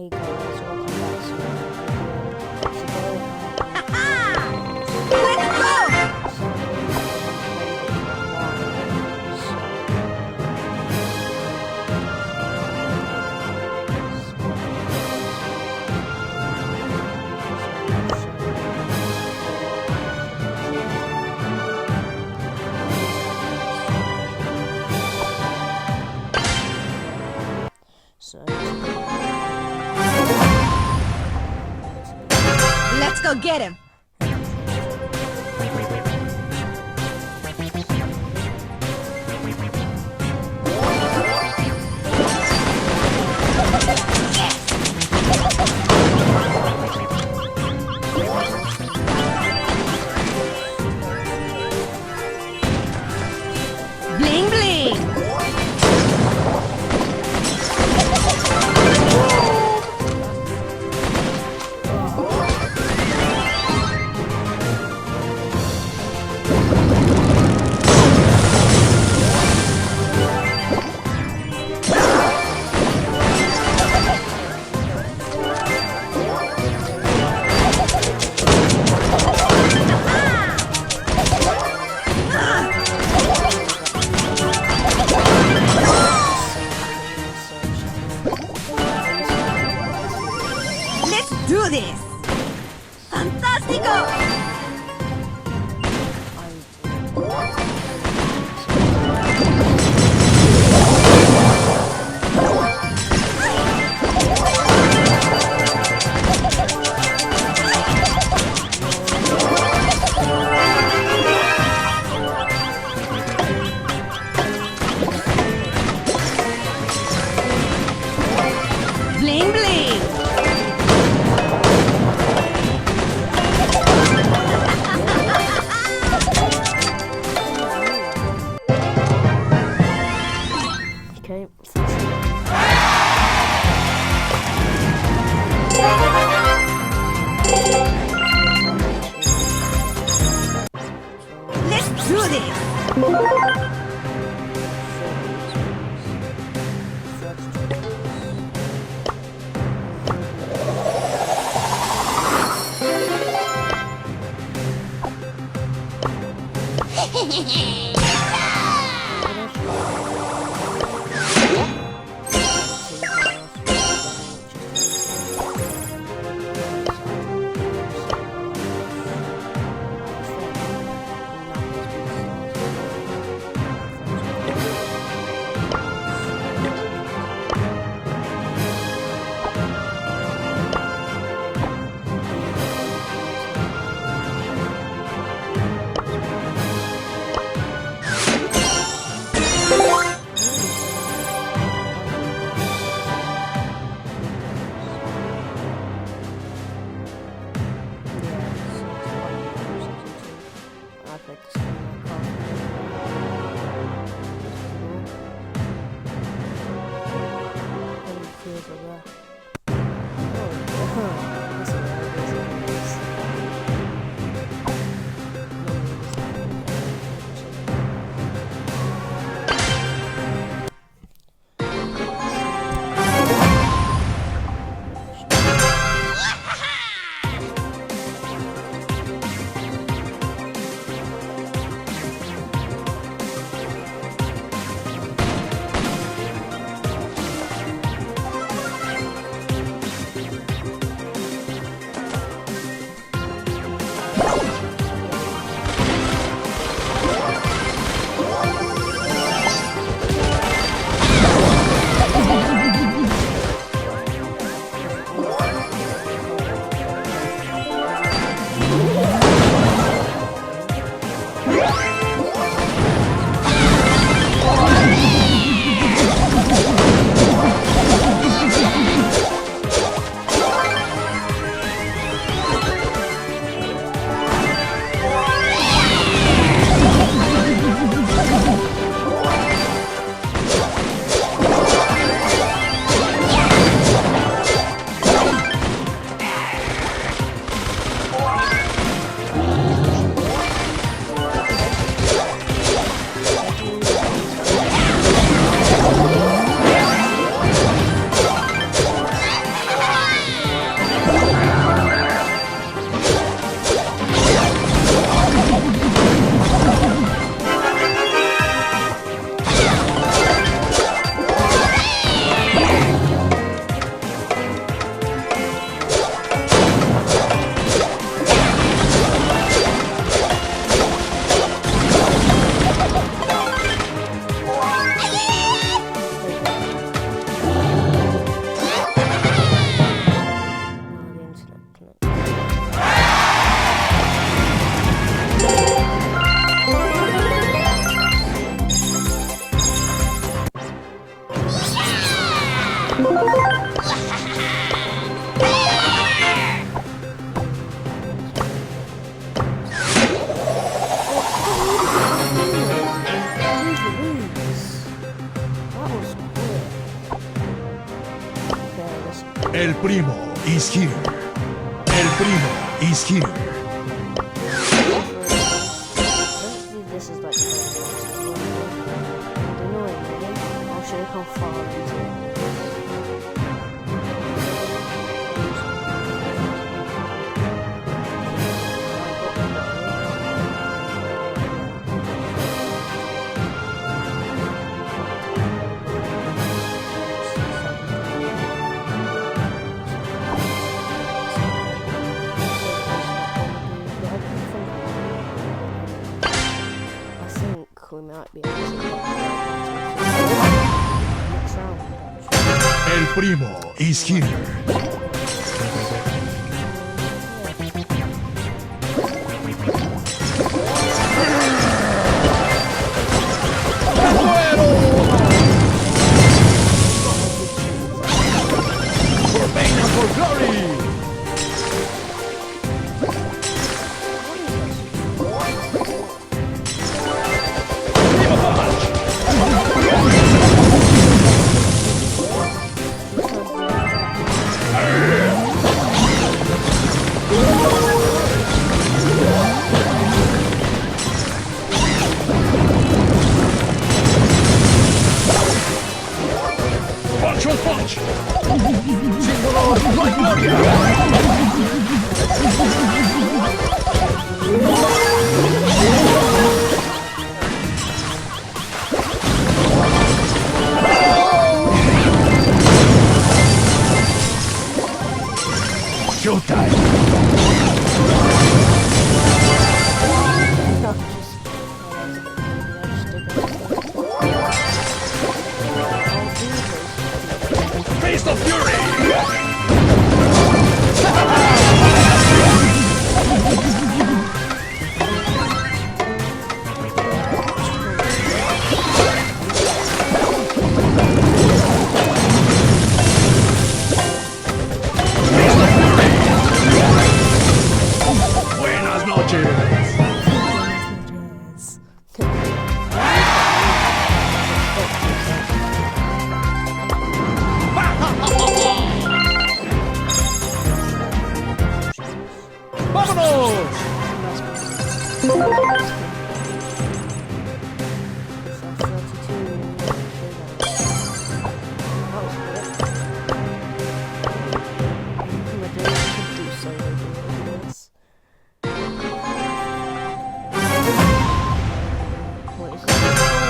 guys. Welcome back to my video. Let's go! Let's go get him! Bling bling! Do this! Fantastico! Bling bling! Okay. Let's do this! El primo is here. El primo is here. Essentially, this is like the annoying game. I'll show you how far it is. We might be able to next round. El primo is here. For pain and for glory. Punch on punch! Símbolo de gloria! Showtime! Face of Fury! Buenas noches! ¡Vámonos!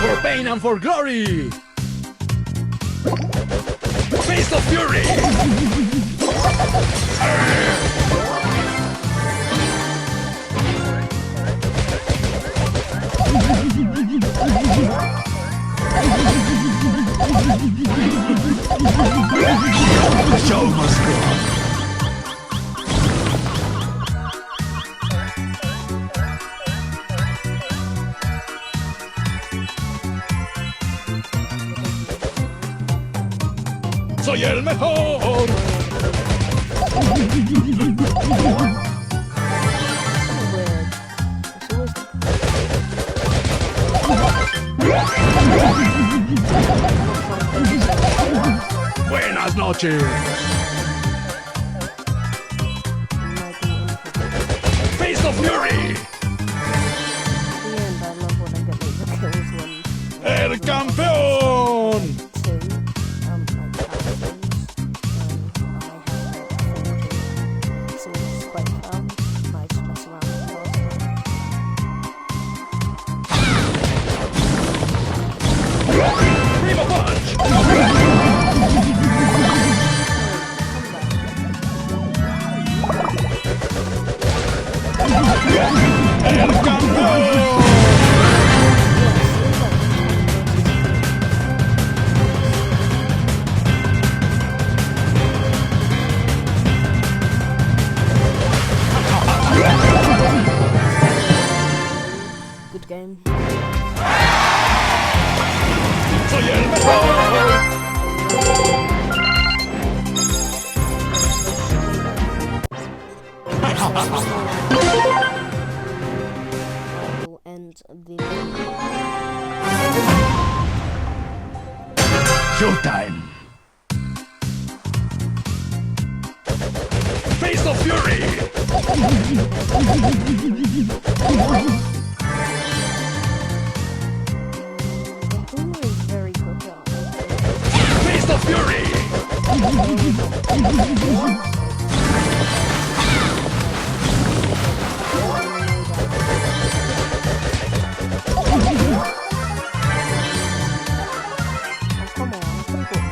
For pain and for glory! Face of Fury! The show must go on. Soy el mejor. Buenas noches. Face of Fury. El campeón. Primo punch. El campeón. Good game. Soy el mejor. Will end the Showtime. Face of Fury! Boomer is very good at Face of Fury! come on, I can put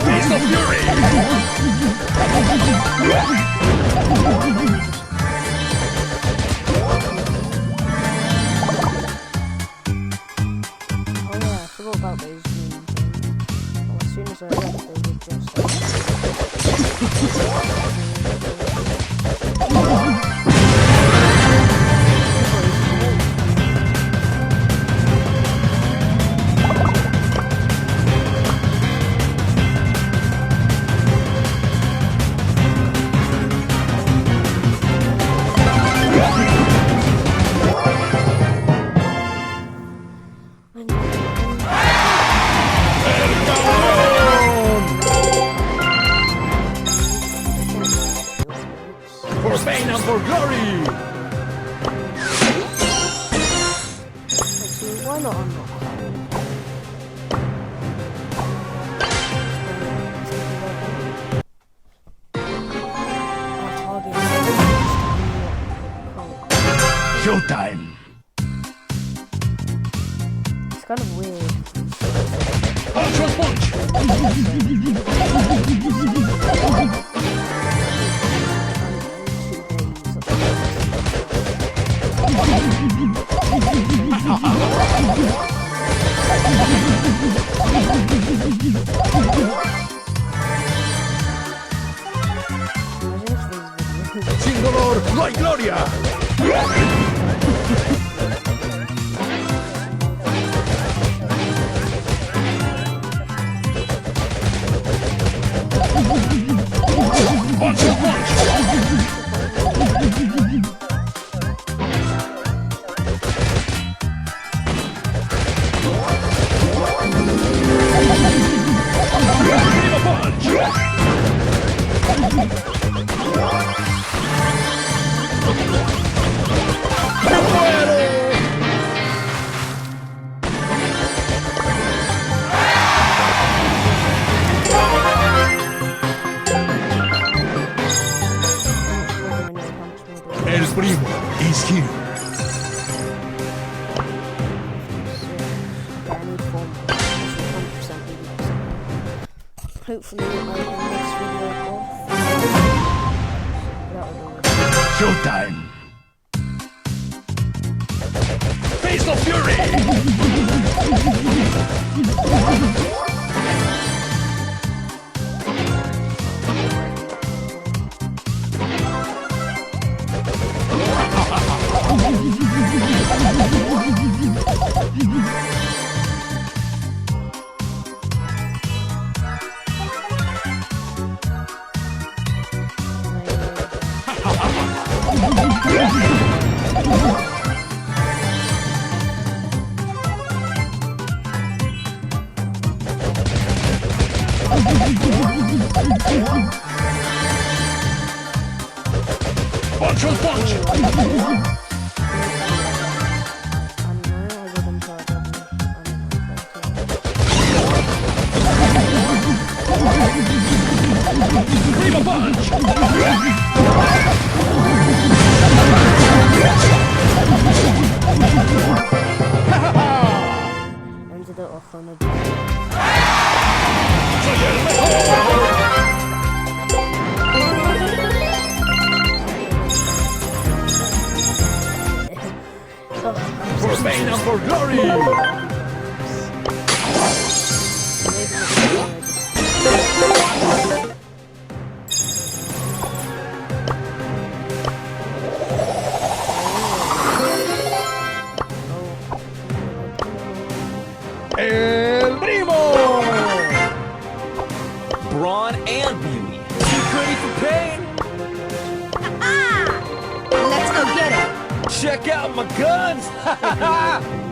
Face of Fury! Oh yeah, I forgot about those memes. Well, as soon as I left, they would just For Spain and for glory! actually, why not unlock our target? Showtime! It's kind of weird. Ultra Punch! Sin dolor, no hay gloria! Punch! El primo is here. Hopefully, I can this video off. That would Showtime! Face of Fury! Punch on punch! Primo punch! Ended it off on a Soy el mejor! For Spain and for glory! El primo! Brawn and beauty. You ready for pain? Check out my guns!